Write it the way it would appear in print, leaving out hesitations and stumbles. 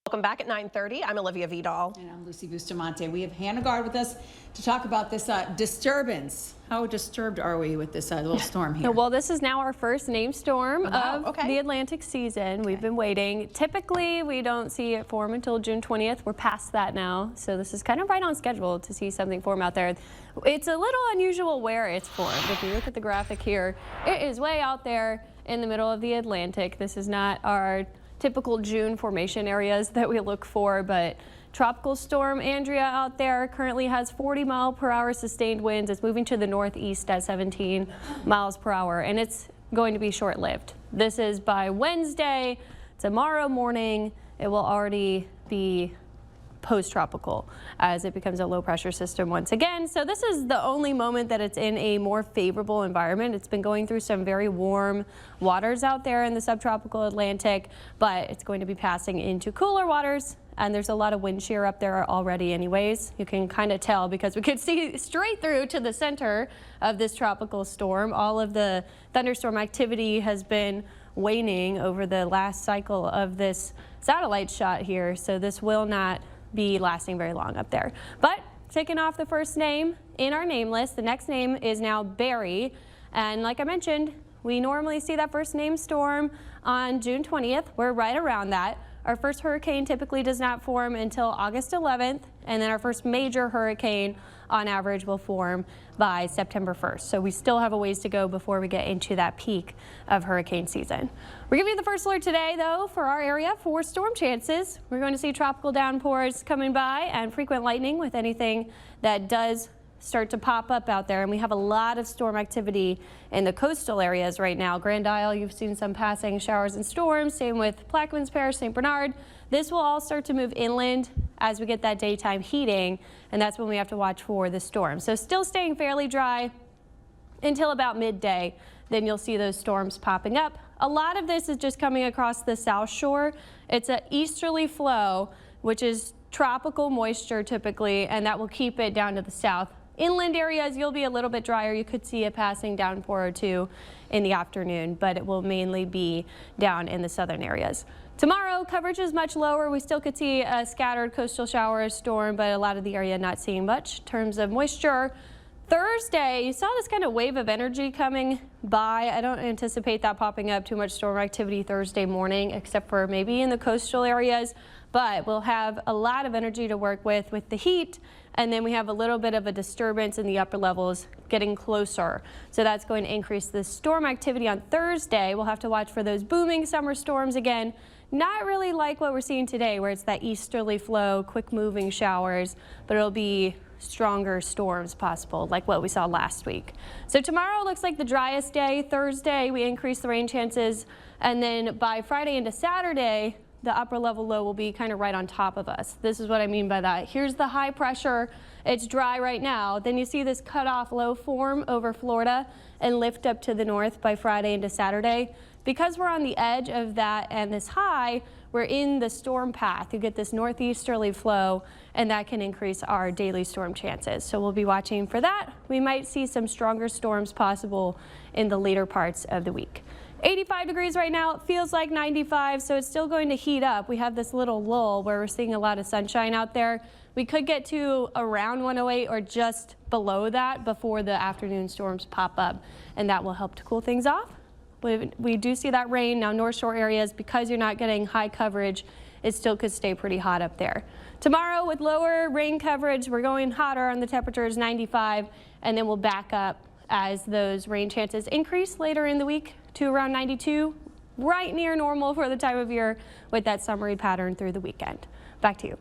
Welcome back at 9:30. I'm Olivia Vidal. And I'm Lucy Bustamante. We have Hannah Gard with us to talk about this disturbance. How disturbed are we with this little storm here? Well, this is now our first named storm of the Atlantic season. We've been waiting. Typically, we don't see it form until June 20th. We're past that now, so this is kind of right on schedule to see something form out there. It's a little unusual where it's formed. If you look at the graphic here, it is way out there in the middle of the Atlantic. This is not our typical June formation areas that we look for, but Tropical Storm Andrea out there currently has 40-mile-per-hour sustained winds. It's moving to the northeast at 17 miles per hour, and it's going to be short-lived. This is by Wednesday. Tomorrow morning, it will already be post-tropical as it becomes a low-pressure system once again. So this is the only moment that it's in a more favorable environment. It's been going through some very warm waters out there in the subtropical Atlantic, but it's going to be passing into cooler waters. And there's a lot of wind shear up there already anyways. You can kind of tell because we could see straight through to the center of this tropical storm. All of the thunderstorm activity has been waning over the last cycle of this satellite shot here. So this will not be lasting very long up there. But taking off the first name in our name list, the next name is now Barry. And like I mentioned, we normally see that first name storm on June 20th. We're right around that. Our first hurricane typically does not form until August 11th, and then our first major hurricane on average will form by September 1st. So we still have a ways to go before we get into that peak of hurricane season. We're giving you the first alert today, though, for our area for storm chances. We're going to see tropical downpours coming by and frequent lightning with anything that does start to pop up out there, and we have a lot of storm activity in the coastal areas right now. Grand Isle, you've seen some passing showers and storms, same with Plaquemines Parish, St. Bernard. This will all start to move inland as we get that daytime heating, and that's when we have to watch for the storm. So still staying fairly dry until about midday. Then you'll see those storms popping up. A lot of this is just coming across the south shore. It's an easterly flow, which is tropical moisture typically, and that will keep it down to the south. Inland areas, you'll be a little bit drier. You could see a passing downpour or two in the afternoon, but it will mainly be down in the southern areas. Tomorrow, coverage is much lower. We still could see a scattered coastal shower storm, but a lot of the area not seeing much in terms of moisture. Thursday, you saw this kind of wave of energy coming by. I don't anticipate that popping up too much storm activity Thursday morning, except for maybe in the coastal areas, but we'll have a lot of energy to work with the heat. And then we have a little bit of a disturbance in the upper levels getting closer. So that's going to increase the storm activity on Thursday. We'll have to watch for those booming summer storms again. Not really like what we're seeing today, where it's that easterly flow, quick moving showers, but it'll be stronger storms possible like what we saw last week. So tomorrow looks like the driest day. Thursday, we increase the rain chances. And then by Friday into Saturday, the upper level low will be kind of right on top of us. This is what I mean by that. Here's the high pressure. It's dry right now. Then you see this cutoff low form over Florida and lift up to the north by Friday into Saturday. Because we're on the edge of that and this high, we're in the storm path. You get this northeasterly flow, and that can increase our daily storm chances. So we'll be watching for that. We might see some stronger storms possible in the later parts of the week. 85 degrees right now. It feels like 95, so it's still going to heat up. We have this little lull where we're seeing a lot of sunshine out there. We could get to around 108 or just below that before the afternoon storms pop up, and that will help to cool things off. We do see that rain now. North Shore areas, because you're not getting high coverage, it still could stay pretty hot up there. Tomorrow with lower rain coverage, we're going hotter on the temperatures, 95, and then we'll back up as those rain chances increase later in the week to around 92, right near normal for the time of year with that summery pattern through the weekend. Back to you.